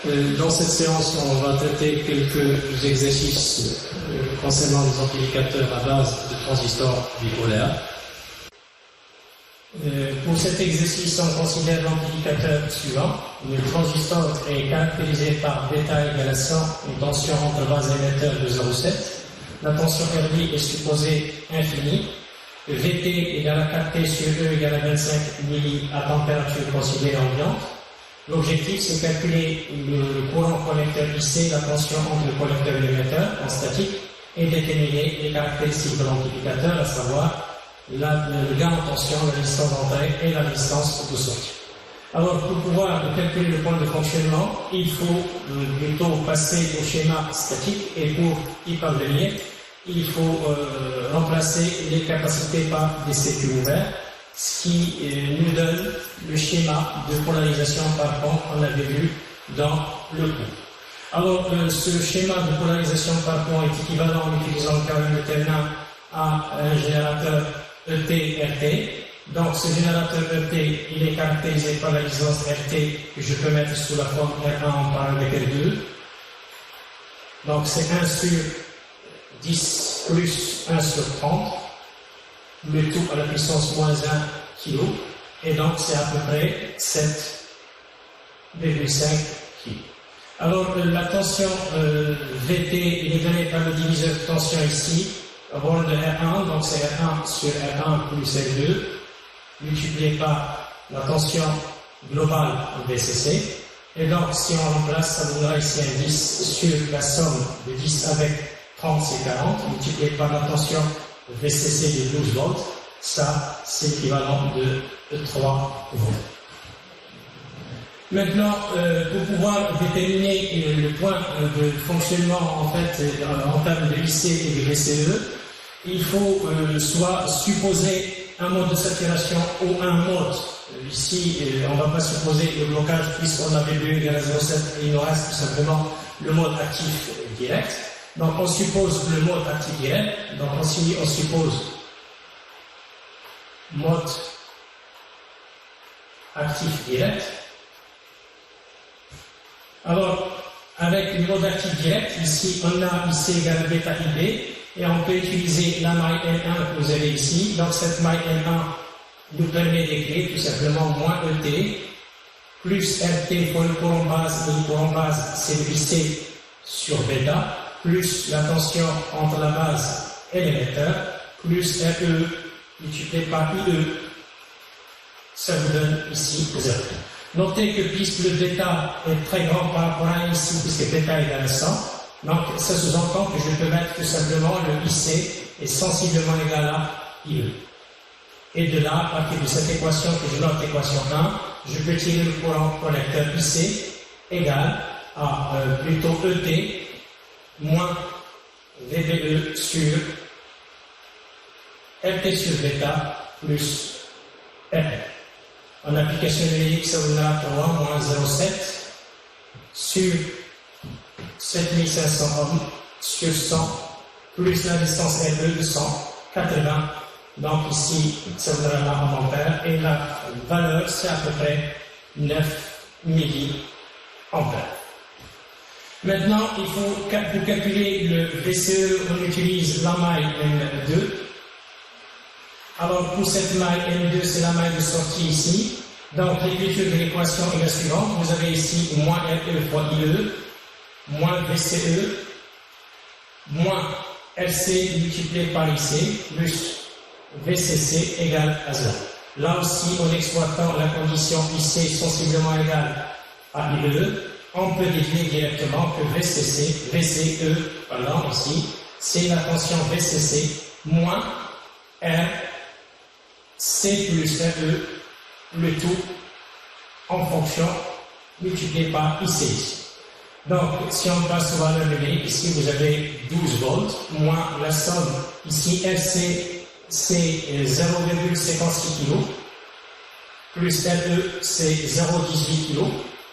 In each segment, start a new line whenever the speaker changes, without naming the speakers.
Dans cette séance, on va traiter quelques exercices concernant les amplificateurs à base de transistors bipolaires. Pour cet exercice, on considère l'amplificateur suivant. Le transistor est caractérisé par β égale à 100, une tension entre base et émetteur de 0,7. La tension RD est supposée infinie. Vt égale à 4T sur E égale à 25 milli à température considérée ambiante. L'objectif, c'est calculer le courant collecteur IC, la tension entre le collecteur et l'émetteur en statique, et déterminer les caractéristiques de l'amplificateur, à savoir le gain en tension, la distance d'entrée et la distance de sortie. Alors, pour pouvoir calculer le point de fonctionnement, il faut plutôt passer au schéma statique, et pour y parvenir, il faut remplacer les capacités par des circuits ouverts, ce qui nous donne le schéma de polarisation par pont qu'on avait vu dans le cours. Alors, ce schéma de polarisation par pont est équivalent en utilisant le carré de Thévenin à un générateur ET-RT. Donc, ce générateur ET, il est caractérisé par la distance RT que je peux mettre sous la forme R1 en paramètre R2. Donc, c'est 1 sur 10 plus 1 sur 30. Le tout à la puissance moins 1 kg, et donc c'est à peu près 7,5 kg. Alors la tension Vt, il est donné par le diviseur de tension ici, à bord de R1, donc c'est R1 sur R1 plus R2, multiplié par la tension globale en VCC, et donc si on remplace, ça donnera ici un 10 sur la somme de 10 avec 30, c'est 40, multiplié par la tension VCC de 12 volts, ça c'est l'équivalent de 3 volts. Maintenant, pour pouvoir déterminer le point de fonctionnement en fait en termes de IC et de VCE, il faut soit supposer un mode de saturation ou un mode. Ici, on ne va pas supposer le blocage puisqu'on avait vu égal à 0,7 et il nous reste tout simplement le mode actif direct. Donc on suppose le mode actif direct, donc on suppose mode actif direct. Alors, avec le mode actif direct, ici on a IC égale à bêta IB, et on peut utiliser la maille N1 que vous avez ici. Donc cette maille N1 nous permet d'écrire tout simplement moins ET, plus RT pour le courant base, et le courant base c'est le IC sur bêta, plus la tension entre la base et l'émetteur, plus RE multiplié par IE, ça vous donne ici 0. Notez que puisque le bêta est très grand par rapport à ici, puisque bêta est égale à 100, donc ça sous-entend que je peux mettre tout simplement le IC est sensiblement égal à IE. Et de là, à partir de cette équation que je note équation 1, je peux tirer le courant collecteur IC égal à plutôt ET moins VBE sur RT sur bêta plus R. En application numérique, ça vous donnera 3 moins 0,7 sur 7500 ohms sur 100 plus la distance R2 de 180. Donc ici, ça vous donnera en ampères et la valeur, c'est à peu près 9 milliampères. Maintenant, il faut, pour calculer le VCE, on utilise la maille M2. Alors, pour cette maille M2, c'est la maille de sortie ici. Donc, l'écriture de l'équation est la suivante. Vous avez ici moins RE fois IE, moins VCE, moins RC multiplié par IC, plus VCC égale à 0. Là aussi, en exploitant la condition IC sensiblement égale à IE, on peut définir directement que VCE, pardon, ici, c'est la tension VCC moins R, C plus RE, le tout en fonction multiplié par IC ici. Donc, si on passe au valeur numérique, ici vous avez 12 volts, moins la somme, ici RC, c'est 0,56 kg, plus RE, c'est 0,18 kg,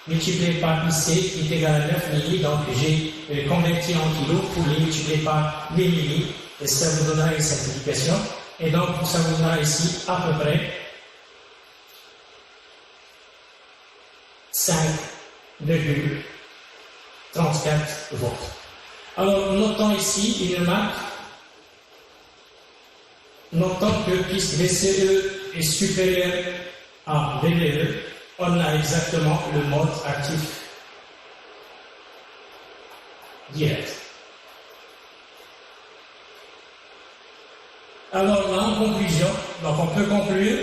multiplié par IC qui est égal à 9 milli, donc j'ai converti en kilos pour les multiplier par les milli, et ça vous donnera une simplification, et donc ça vous donnera ici à peu près 5,4 34 volts. Alors, notons ici une marque. Notons que puisque VCE est supérieur à VBE, on a exactement le mode actif direct. Alors là, en conclusion, donc on peut conclure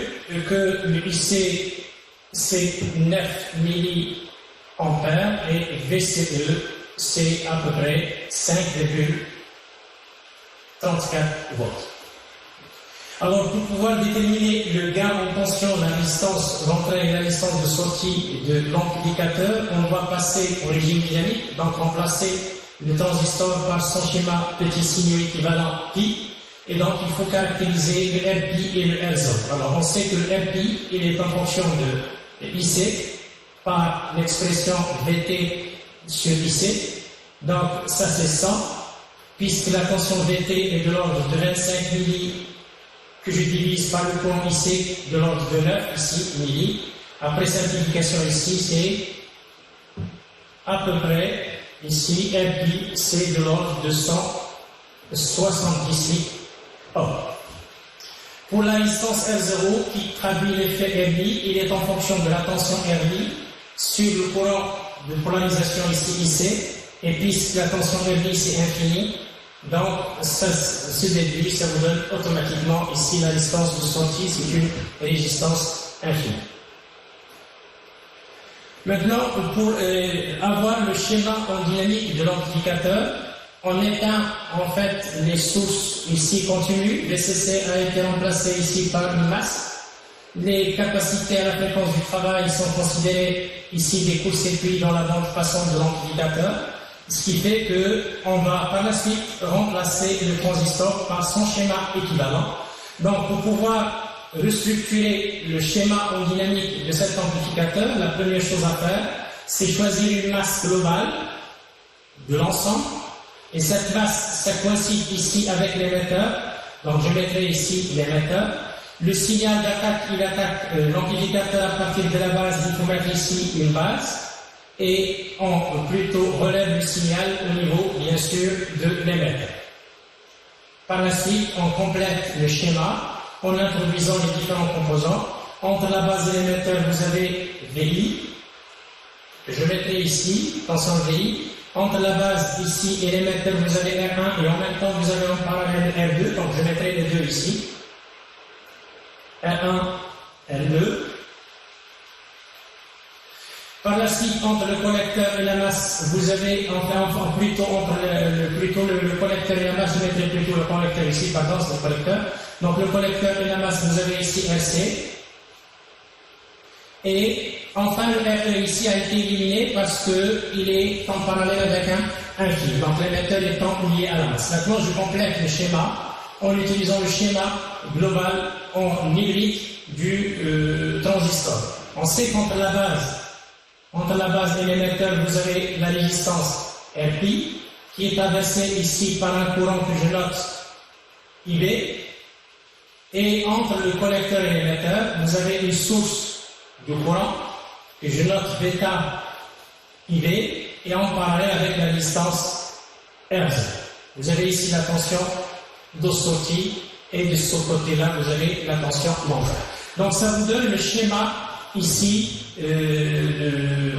que le IC c'est 9 milliampères et VCE c'est à peu près 5,34 volts. Alors pour pouvoir déterminer le gain en tension, la distance d'entrée et la distance de sortie de l'amplificateur, on va passer au régime dynamique, donc remplacer le transistor par son schéma petit signaux équivalent pi. Et donc, il faut caractériser le RPI et le RZO. Alors, on sait que le RPI, il est en fonction de IC par l'expression VT sur IC. Donc, ça c'est 100, puisque la tension VT est de l'ordre de 25 milli, que je divise par le courant IC de l'ordre de 9, ici, milli. Après simplification ici, c'est à peu près, ici, RPI, c'est de l'ordre de 178. Pour la distance R0 qui traduit l'effet RI, il est en fonction de la tension RI sur le courant de polarisation ici IC, et puisque la tension RI c'est infini, donc ça se déduit, ça vous donne automatiquement ici la distance de sortie, c'est une résistance infinie. Maintenant, pour avoir le schéma en dynamique de l'amplificateur, on éteint en fait les sources ici continues. VCC a été remplacé ici par une masse. Les capacités à la fréquence du travail sont considérées ici des courts-circuits dans la bande passante de l'amplificateur, ce qui fait qu'on va par la suite remplacer le transistor par son schéma équivalent. Donc pour pouvoir restructurer le schéma en dynamique de cet amplificateur, la première chose à faire, c'est choisir une masse globale de l'ensemble. Et cette masse, ça coïncide ici avec l'émetteur. Donc je mettrai ici l'émetteur. Le signal d'attaque, il attaque l'amplificateur à partir de la base. Il faut mettre ici une base. Et on plutôt relève le signal au niveau, bien sûr, de l'émetteur. Par la suite, on complète le schéma en introduisant les différents composants. Entre la base et l'émetteur, vous avez VI. Je mettrai ici, tension VI. Entre la base ici et l'émetteur, vous avez R1 et en même temps vous avez en parallèle R2, donc je mettrai les deux ici. R1, R2. Par la suite, entre le collecteur et la masse, vous avez, enfin plutôt entre le collecteur et la masse, je mettrai plutôt le collecteur ici, pardon, c'est le collecteur. Donc le collecteur et la masse, vous avez ici RC. Et enfin, le RE ici a été éliminé parce qu'il est en parallèle avec un fil. Donc l'émetteur étant lié à la masse. Maintenant, je complète le schéma en utilisant le schéma global en hybride du transistor. On sait qu'entre la base et l'émetteur, vous avez la résistance RP qui est traversée ici par un courant que je note IB. Et entre le collecteur et l'émetteur, vous avez une source du courant que je note bêta IB et en parallèle avec la distance R0. Vous avez ici la tension de sortie et de ce côté-là, vous avez la tension d'entrée. Donc ça vous donne le schéma ici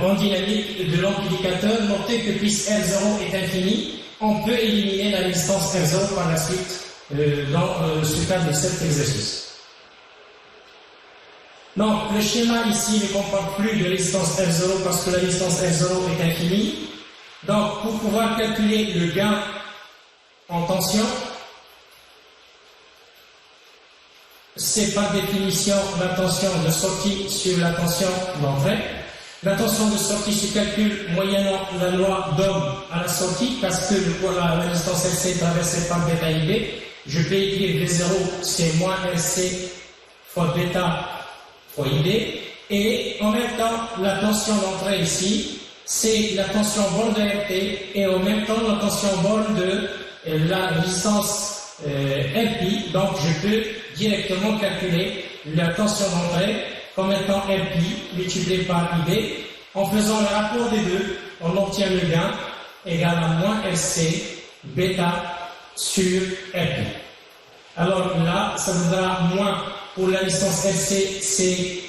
en dynamique de l'amplificateur. Notez que puisque R0 est infini, on peut éliminer la résistance R0 par la suite dans ce cadre de cet exercice. Donc, le schéma ici ne comporte plus de résistance R0 parce que la résistance R0 est infinie. Donc, pour pouvoir calculer le gain en tension, c'est par définition la tension de sortie sur la tension d'entrée. La tension de sortie se calcule moyennant la loi d'Ohm à la sortie parce que la résistance LC est traversée par bêta IB. Je peux écrire V0, c'est moins LC fois bêta fois IB, et en même temps, la tension d'entrée ici, c'est la tension bord de RT, et en même temps, la tension bord de la résistance RP, donc je peux directement calculer la tension d'entrée comme étant RP multiplié par IB. En faisant le rapport des deux, on obtient le gain égale à moins RC bêta sur RP. Alors là, ça vous donnera moins pour la licence RC, c'est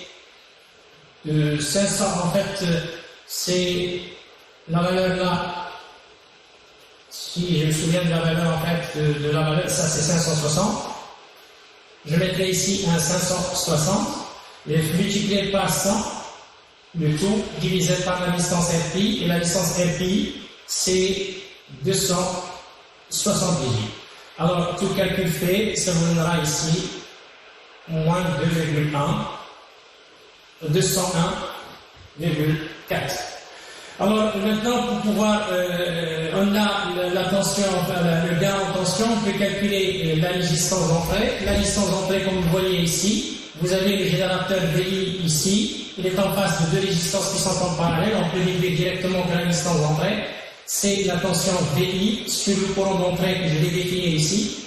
500, en fait, c'est la valeur là, si je me souviens de la valeur, en fait, de la valeur, ça c'est 560. Je mettrai ici un 560, et multiplié par 100, le tout divisé par la licence RPI, et la licence RPI, c'est 278. Alors, tout calcul fait, ça vous donnera ici moins 201,4. Alors, maintenant, pour pouvoir, on a la tension, enfin, le gain en tension, on peut calculer la résistance d'entrée. La résistance d'entrée, comme vous voyez ici, vous avez le générateur VI ici, il est en face de deux résistances qui sont en parallèle, on peut déduire directement que la résistance d'entrée, c'est la tension VI sur le courant d'entrée que je vais définir ici,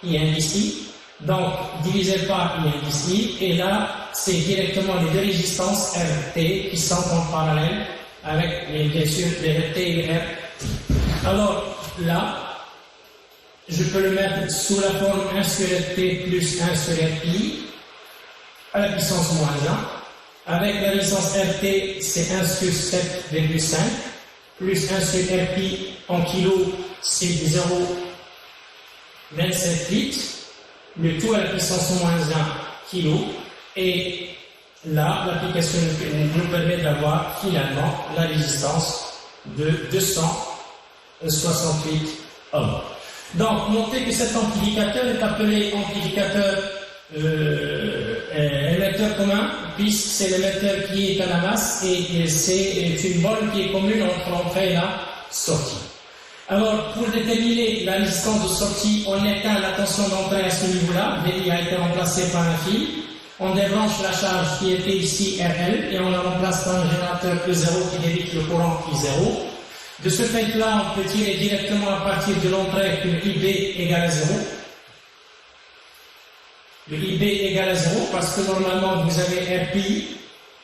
IN ici, donc divisé par IN ici, et là, c'est directement les deux résistances RT qui sont en parallèle avec, bien sûr, les RT et les RT. Alors, là, je peux le mettre sous la forme 1 sur RT plus 1 sur RI, à la puissance moins 1. Avec la résistance RT, c'est 1 sur 7,5, plus 1 sur RI en kilos, c'est 0,27 litres. Le tout à la puissance moins 1 kg. Et là, l'application nous permet d'avoir finalement la résistance de 268 ohms. Donc, notez que cet amplificateur est appelé amplificateur émetteur commun, puisque c'est l'émetteur qui est à la masse et c'est une borne qui est commune entre l'entrée et la sortie. Alors, pour déterminer la résistance de sortie, on éteint la tension d'entrée à ce niveau-là, VI a été remplacé par un fil. On débranche la charge qui était ici RL et on la remplace par un générateur E0 qui débite le courant I0. De ce fait-là, on peut tirer directement à partir de l'entrée que IB égale à 0. Le IB égale à 0 parce que normalement vous avez RPI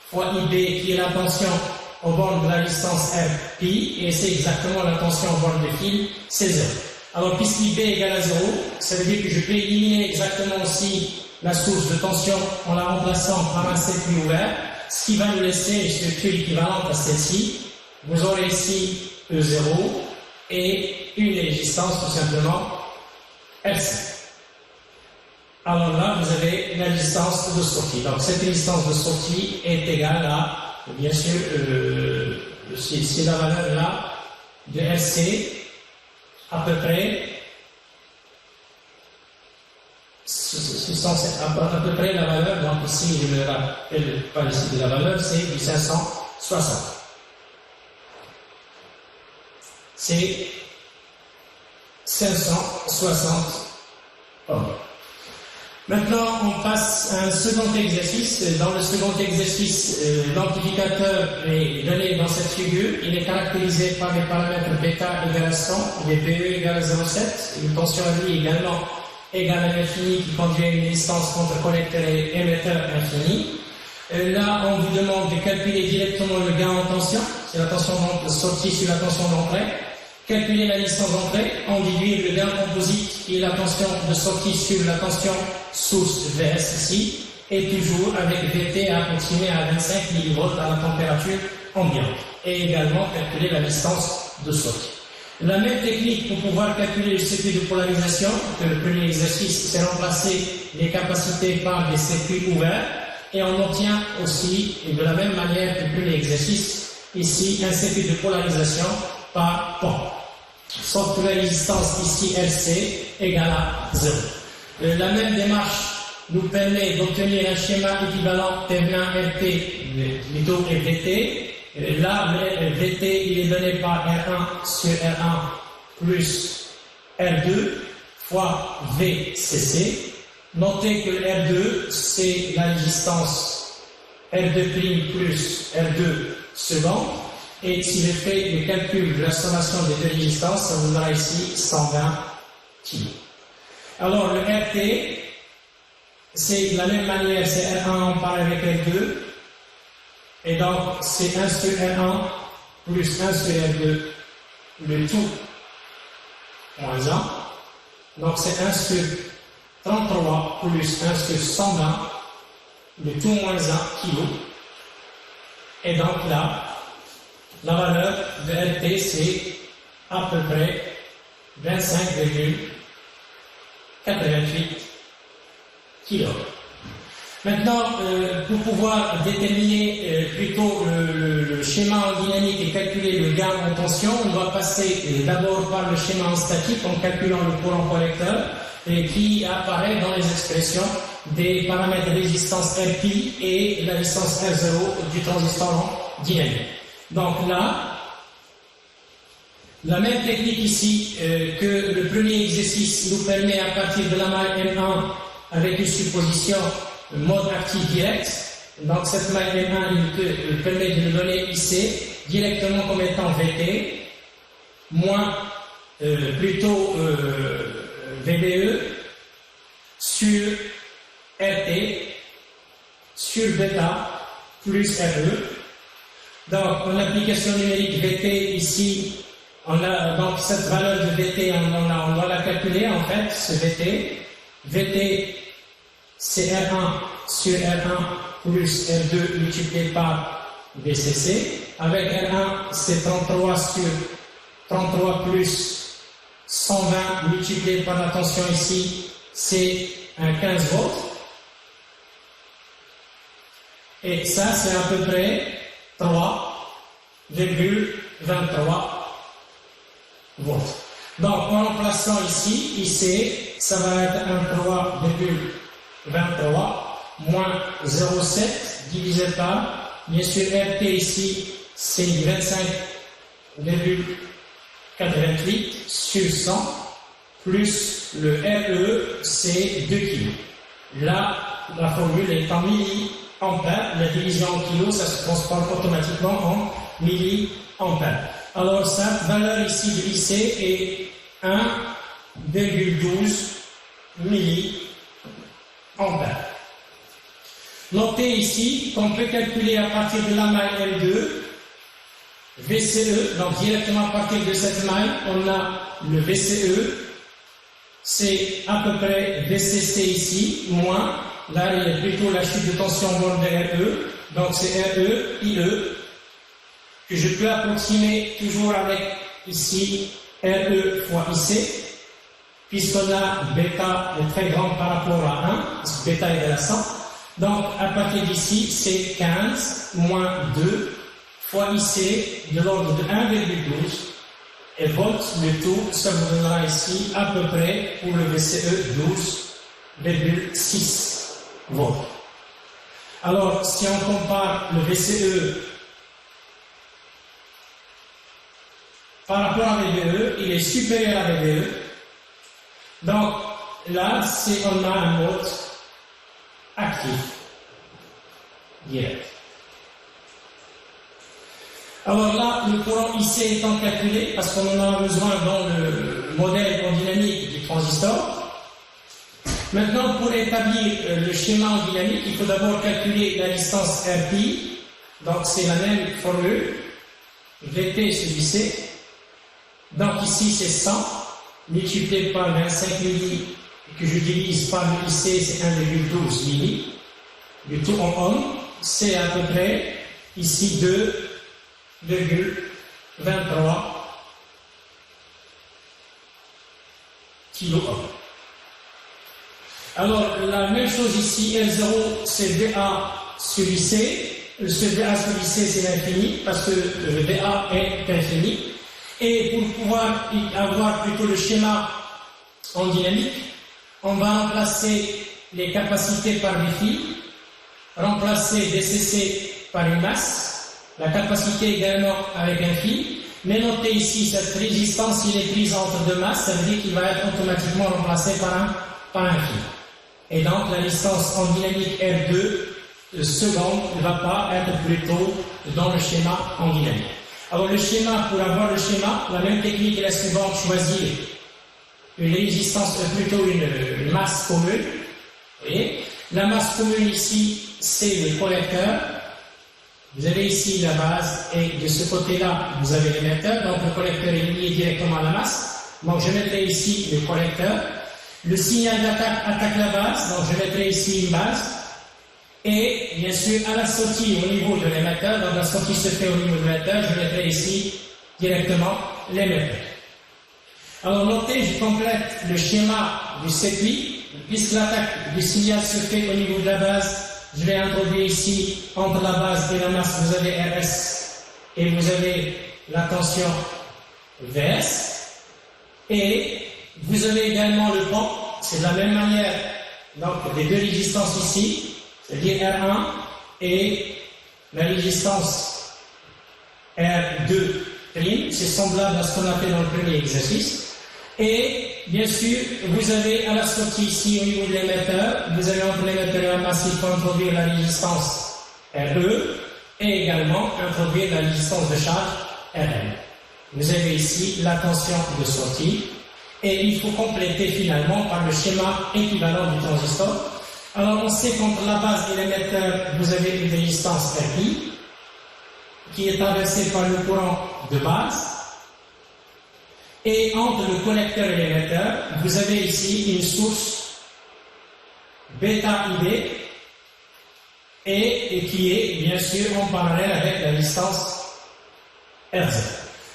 fois IB qui est la tension aux bornes de la résistance RPI et c'est exactement la tension aux bornes de fil, c'est 0. Alors puisqu'IB égale à 0, ça veut dire que je peux éliminer exactement aussi la source de tension en la remplaçant par un circuit ouvert, ce qui va nous laisser une structure équivalente à celle-ci. Vous aurez ici E0 et une résistance tout simplement RC. Alors là, vous avez la résistance de sortie. Donc cette résistance de sortie est égale à, bien sûr, c'est la valeur là de RC à peu près, à peu près la valeur, donc ici je ne me rappelle pas ici de la valeur, c'est du 560. C'est 560 ohms. Maintenant, on passe à un second exercice. Dans le second exercice, l'amplificateur est donné dans cette figure. Il est caractérisé par les paramètres bêta égale à 100, les PE égale à 0,7, une tension RI également égale à l'infini qui conduit à une distance entre collecteur et émetteur infini. Là, on vous demande de calculer directement le gain en tension, c'est la tension sortie sur la tension d'entrée. Calculer la distance d'entrée, on déduit le gain composite qui est la tension de sortie sur la tension source VS ici, et toujours avec VT approximé à 25 mV à la température ambiante, et également calculer la distance de sortie. La même technique pour pouvoir calculer le circuit de polarisation que le premier exercice, c'est remplacer les capacités par des circuits ouverts, et on obtient aussi, et de la même manière que le premier exercice, ici un circuit de polarisation par pont. Sauf que la résistance ici RC égale à 0. La même démarche nous permet d'obtenir un schéma équivalent Thévenin RT, plutôt et VT. Là, le VT il est donné par R1 sur R1 plus R2 fois VCC. Notez que le R2 c'est la résistance R2' plus R2 seconde. Et si je fais le calcul de la sommation des deux résistances, ça vous donnera ici 120 kg. Alors le RT, c'est de la même manière, c'est R1 en parallèle avec R2. Et donc c'est 1 sur R1 plus 1 sur R2 le tout moins 1. Donc c'est 1 sur 33 plus 1 sur 120, le tout moins 1 kg. Et donc là, la valeur de RT, c'est à peu près 25,88 kg. Maintenant, pour pouvoir déterminer plutôt le schéma en dynamique et calculer le gain en tension, on doit passer d'abord par le schéma en statique en calculant le courant collecteur qui apparaît dans les expressions des paramètres de résistance RP et la résistance R0 du transistor en dynamique. Donc là, la même technique ici que le premier exercice nous permet à partir de la maille M1 avec une supposition mode actif direct. Donc cette maille M1 il permet de nous donner IC directement comme étant VT moins plutôt VBE sur RT sur bêta plus RE. Donc en application numérique VT ici, on a donc cette valeur de VT, on doit la calculer en fait, ce VT. VT c'est R1 sur R1 plus R2 multiplié par VCC. Avec R1 c'est 33 sur 33 plus 120 multiplié par la tension ici, c'est un 15 volts. Et ça c'est à peu près 3,23 volts. Donc en remplaçant ici, IC, ça va être un 3,23 moins 0,7 divisé par, bien sûr RT ici, c'est 25,88 sur 100, plus le RE, c'est 2 kg. Là, la formule est en milliampères, la division en kilos, ça se transforme automatiquement en milliampères. Alors, sa valeur ici de IC est 1,12 milliampères. Notez ici qu'on peut calculer à partir de la maille L2, VCE, donc directement à partir de cette maille, on a le VCE, c'est à peu près VCC ici, moins, là il y a plutôt la chute de tension borne de RE, donc c'est RE, IE, que je peux approximer toujours avec ici RE fois IC, puisqu'on a bêta est très grand par rapport à 1, parce que bêta est égal à 100. Donc à partir d'ici, c'est 15 moins 2 fois IC de l'ordre de 1,12 et volts, le tout, ça vous donnera ici à peu près pour le VCE 12,6 volts. Alors si on compare le VCE par rapport à VBE, il est supérieur à VBE. Donc là, on a un mode actif, direct. Alors là, le courant IC étant calculé, parce qu'on en a besoin dans le modèle en dynamique du transistor. Maintenant, pour établir le schéma en dynamique, il faut d'abord calculer la distance RP. Donc c'est la même formule, VT sur IC. Donc ici c'est 100 multiplié par 25 milli que je divise par le IC, c'est 1,12 milli. Du tout en ohm, c'est à peu près ici 2,23 kilo-ohm. Alors la même chose ici, L0 c'est VA sur IC. Ce VA sur IC c'est l'infini parce que le VA est infini. Et pour pouvoir avoir plutôt le schéma en dynamique, on va remplacer les capacités par des fils, remplacer DCC par une masse, la capacité également avec un fil, mais notez ici cette résistance, il est prise entre deux masses, ça veut dire qu'il va être automatiquement remplacé par un fil. Et donc la résistance en dynamique R2 seconde ne va pas être plutôt dans le schéma en dynamique. Alors le schéma, pour avoir le schéma, la même technique est la suivante, choisir une résistance, plutôt une masse commune. Vous voyez, la masse commune ici, c'est le collecteur. vous avez ici la base et de ce côté-là, vous avez l'émetteur. Donc le collecteur est lié directement à la masse. Donc je mettrai ici le collecteur. Le signal d'attaque attaque la base, donc je mettrai ici une base. Et bien sûr, à la sortie au niveau de l'émetteur, donc la sortie se fait au niveau de l'émetteur, je mettrai ici directement l'émetteur. Alors notez, je complète le schéma du circuit, puisque l'attaque du signal se fait au niveau de la base. Je vais introduire ici, entre la base et la masse, vous avez RS et vous avez la tension VS. Et vous avez également le pont, c'est de la même manière, donc les deux résistances ici, c'est-à-dire R1 et la résistance R2', c'est semblable à ce qu'on a fait dans le premier exercice. Et bien sûr, vous avez à la sortie ici au niveau de l'émetteur, vous avez entre l'émetteur et la masse, il faut introduire la résistance RE et également introduire la résistance de charge RL. Vous avez ici la tension de sortie et il faut compléter finalement par le schéma équivalent du transistor. Alors on sait qu'entre la base et l'émetteur, vous avez une résistance RI qui est traversée par le courant de base. Et entre le collecteur et l'émetteur, vous avez ici une source bêta IB et qui est bien sûr en parallèle avec la résistance RZ.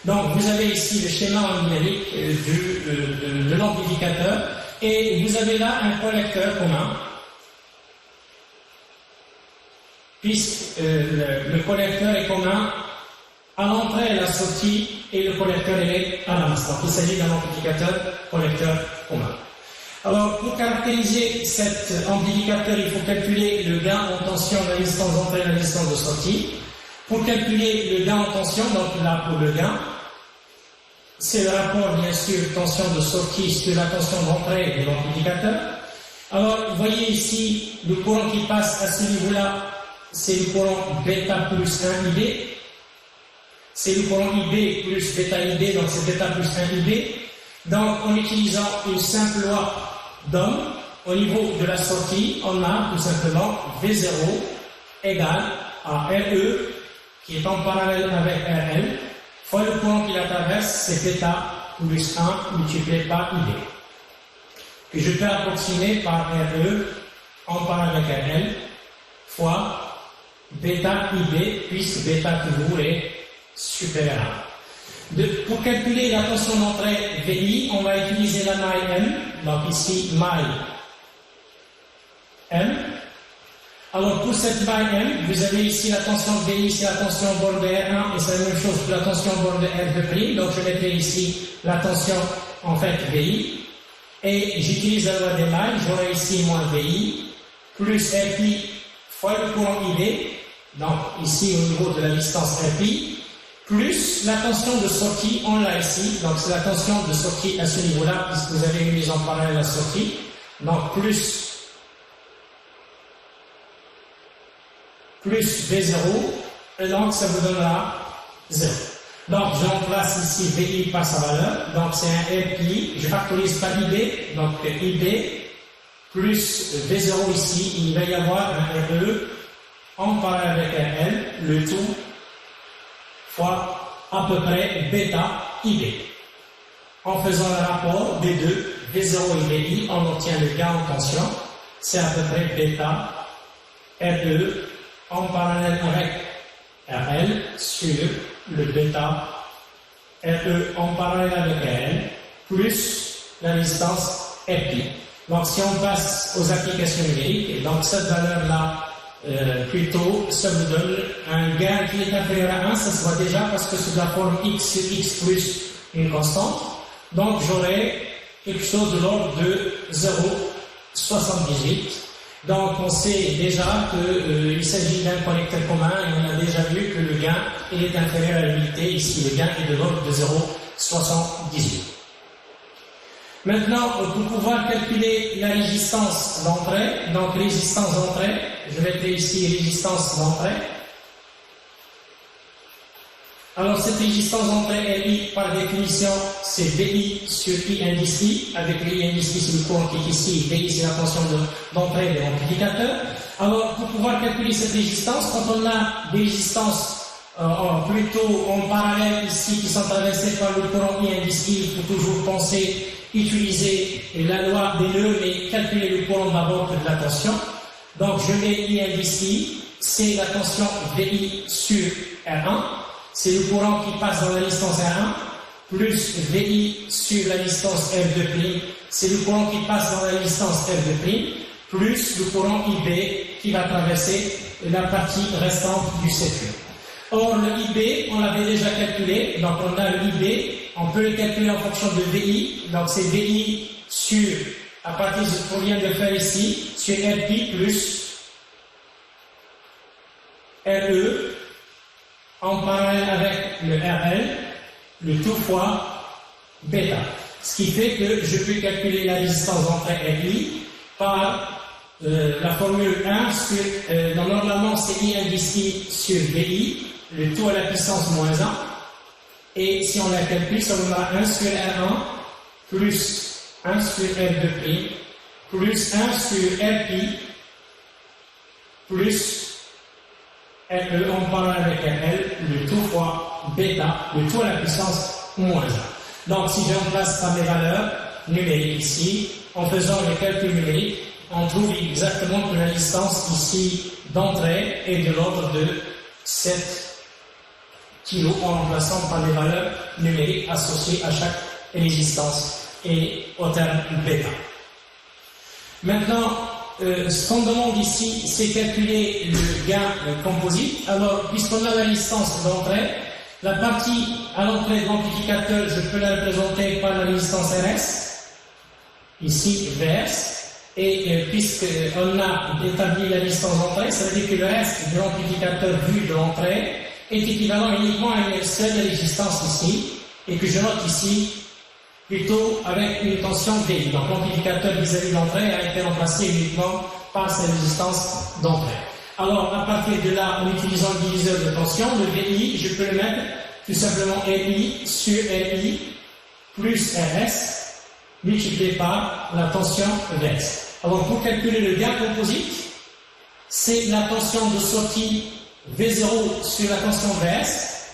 Donc vous avez ici le schéma numérique de l'amplificateur et vous avez là un collecteur commun, puisque le collecteur est commun à l'entrée et à la sortie et le collecteur est à la masse. Donc il s'agit d'un amplificateur collecteur commun. Alors pour caractériser cet amplificateur, il faut calculer le gain en tension, la résistance d'entrée et la résistance de sortie. Pour calculer le gain en tension, donc là pour le gain, c'est le rapport bien sûr tension de sortie sur la tension d'entrée de l'amplificateur. Alors vous voyez ici le courant qui passe à ce niveau-là, c'est le courant bêta plus 1 IB. C'est le courant IB plus bêta IB, donc c'est bêta plus 1 IB. Donc en utilisant une simple loi d'Ohm, au niveau de la sortie, on a tout simplement V0 égale à RE, qui est en parallèle avec RL, fois le courant qui la traverse, c'est bêta plus 1 multiplié par IB. Que je peux approximer par RE en parallèle avec RL, fois bêta IB, puisque bêta toujours est supérieur à 1. Pour calculer la tension d'entrée VI, on va utiliser la maille M, donc ici maille M. Alors pour cette maille M, vous avez ici la tension VI, c'est la tension bord de R1 et c'est la même chose que la tension bord de R2', donc je mettrai ici la tension en fait VI et j'utilise la loi des mailles, j'aurai ici moins VI plus RI fois le courant IB, donc ici au niveau de la distance RI, plus la tension de sortie, on l'a ici, donc c'est la tension de sortie à ce niveau-là, puisque vous avez une mise en parallèle à la sortie, donc plus V0, et donc ça vous donnera 0. Donc je remplace ici VI par sa valeur, donc c'est un RI, je factorise par IB, donc IB plus V0 ici, il va y avoir un RE en parallèle avec RL, le tout fois à peu près bêta IB. En faisant le rapport des deux, V0 et VI, on obtient le gain en tension, c'est à peu près bêta RE en parallèle avec RL sur le bêta RE en parallèle avec RL plus la résistance RI. Donc si on passe aux applications numériques, et donc cette valeur-là, plutôt, ça vous donne un gain qui est inférieur à 1, ça se voit déjà parce que c'est de la forme x sur x plus une constante. Donc j'aurai quelque chose de l'ordre de 0,78. Donc on sait déjà qu'il s'agit d'un collecteur commun et on a déjà vu que le gain il est inférieur à l'unité. Ici le gain est de l'ordre de 0,78. Maintenant, pour pouvoir calculer la résistance d'entrée, donc résistance d'entrée, je mettrai ici résistance d'entrée. Alors cette résistance d'entrée RI, par définition, c'est VI sur I indice I, avec I indice I, c'est le courant qui est ici, VI c'est la tension d'entrée de l'amplificateur. Alors, pour pouvoir calculer cette résistance, quand on a des résistances plutôt en parallèle ici qui sont traversées par le courant I indice I, il faut toujours penser, utiliser la loi des nœuds, mais calculer le courant d'abord de la tension. Donc, je mets I indice I, c'est la tension VI sur R1, c'est le courant qui passe dans la distance R1, plus VI sur la distance R2', c'est le courant qui passe dans la distance R2', plus le courant IB qui va traverser la partie restante du circuit. Or, le IB, on l'avait déjà calculé, donc on a le IB, on peut le calculer en fonction de VI, donc c'est VI sur, à partir de ce qu'on vient de faire ici, sur RP plus RE, en parallèle avec le RL, le tout fois bêta. Ce qui fait que je peux calculer la distance entre RI par la formule 1 sur, normalement c'est I indice I sur VI, le tout à la puissance moins 1, et si on la calcule, ça vous donnera 1 sur R1 plus 1 sur R2', plus 1 sur RI, plus RE en parallèle avec RL, le tout fois bêta, le tout à la puissance moins 1. Donc si je remplace par mes valeurs numériques ici, en faisant le calcul numérique, on trouve exactement que la distance ici d'entrée est de l'ordre de 7 kg en remplaçant par les valeurs numériques associées à chaque résistance et au terme bêta. Maintenant, ce qu'on demande ici, c'est calculer le gain composite. Alors, puisqu'on a la distance d'entrée, la partie à l'entrée de l'amplificateur, je peux la représenter par la résistance RS, ici VS. Et puisqu'on a établi la distance d'entrée, ça veut dire que le reste de l'amplificateur vu de l'entrée est équivalent uniquement à une seule résistance ici, et que je note ici plutôt avec une tension VI. Donc l'amplificateur vis-à-vis de l'entrée a été remplacé uniquement par sa résistance d'entrée. Alors à partir de là, en utilisant le diviseur de tension, le VI, je peux le mettre tout simplement RI sur RI plus RS multiplié par la tension VS. Alors pour calculer le gain composite, c'est la tension de sortie V0 sur la tension VS.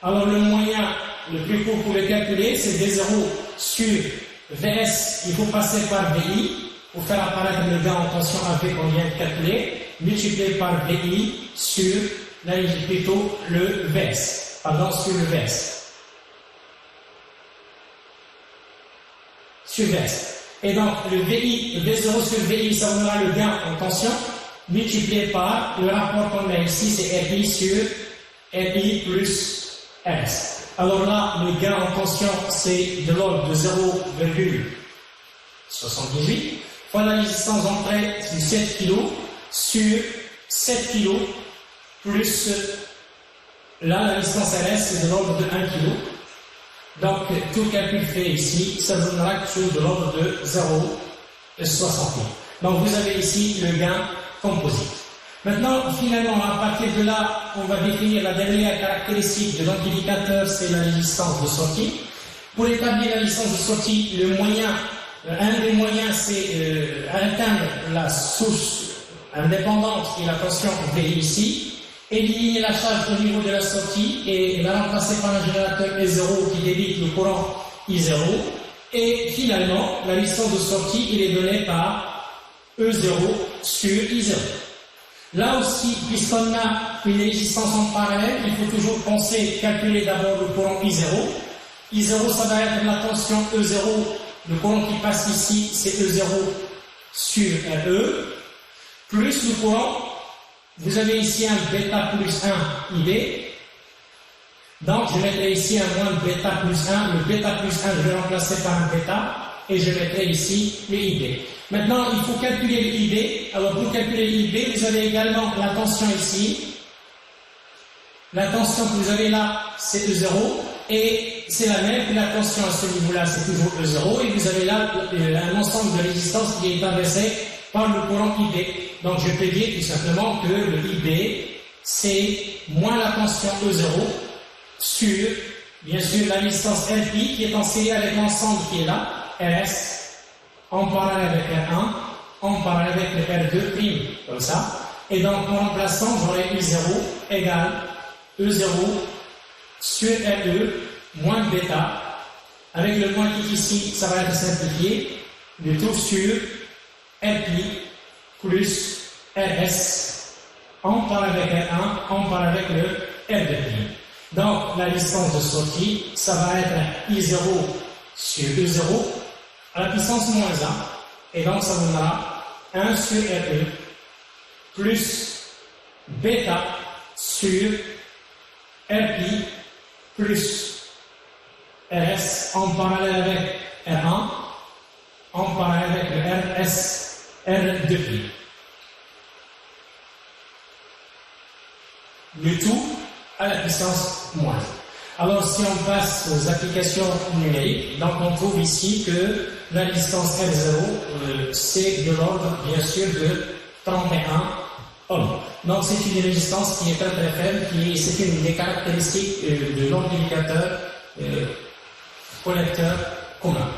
Alors le moyen le plus court pour le calculer, c'est V0 sur VS, il faut passer par VI pour faire apparaître le gain en tension AV qu'on vient de calculer, multiplié par VI sur, là plutôt le VS, pardon, sur le VS. Sur VS. Et donc, le VI, le V0 sur VI, ça donnera le gain en tension, multiplié par le rapport qu'on a ici, c'est RI sur RI plus RS. Alors là, le gain en tension, c'est de l'ordre de 0,78 fois la résistance d'entrée, c'est 7 kg, sur 7 kg, plus là, la résistance RS, c'est de l'ordre de 1 kg. Donc, tout calcul fait ici, ça donnera quelque chose de l'ordre de 0,60. Donc, vous avez ici le gain composite. Maintenant, finalement, à partir de là, on va définir la dernière caractéristique de l'amplificateur, c'est la résistance de sortie. Pour établir la résistance de sortie, le moyen, un des moyens, c'est atteindre la source indépendante qui est la tension VI ici, éliminer la charge au niveau de la sortie et la remplacer par un générateur E0 qui débite le courant I0. Et finalement, la résistance de sortie, il est donnée par E0 sur I0. Là aussi, puisqu'on a une résistance en parallèle, il faut toujours penser, calculer d'abord le courant I0. I0, ça va être la tension E0, le courant qui passe ici, c'est E0 sur RE, plus le courant, vous avez ici un bêta plus 1 IB, donc je mettrai ici un moins de bêta plus 1, le bêta plus 1 je vais remplacer par un bêta, et je mettrai ici le IB. Maintenant, il faut calculer le IB. Alors, pour calculer le IB, vous avez également la tension ici. La tension que vous avez là, c'est E0. Et c'est la même que la tension à ce niveau-là, c'est toujours E0. Et vous avez là un ensemble de résistances qui est traversé par le courant IB. Donc, je peux dire tout simplement que le IB, c'est moins la tension E0 sur, bien sûr, la résistance LP qui est en série avec l'ensemble qui est là, RS, en parallèle avec R1, en parallèle avec le R2 prime, comme ça. Et donc, en remplaçant, j'aurai I0 égale E0 sur RE moins bêta. Avec le moins qui est ici, ça va être simplifié. Le tout sur RP plus RS en parallèle avec R1, en parallèle avec le R2 prime. Donc, la distance de sortie, ça va être I0 sur E0 à la puissance moins 1. Et donc, ça donnera 1 sur RE plus bêta sur RP plus RS en parallèle avec R1, en parallèle avec le RS, R2'. Le tout à la puissance moins. Alors, si on passe aux applications numériques, donc on trouve ici que la distance R0, c'est de l'ordre, bien sûr, de 31 ohms. Donc, c'est une résistance qui est très très faible, c'est une des caractéristiques de l'amplificateur collecteur commun.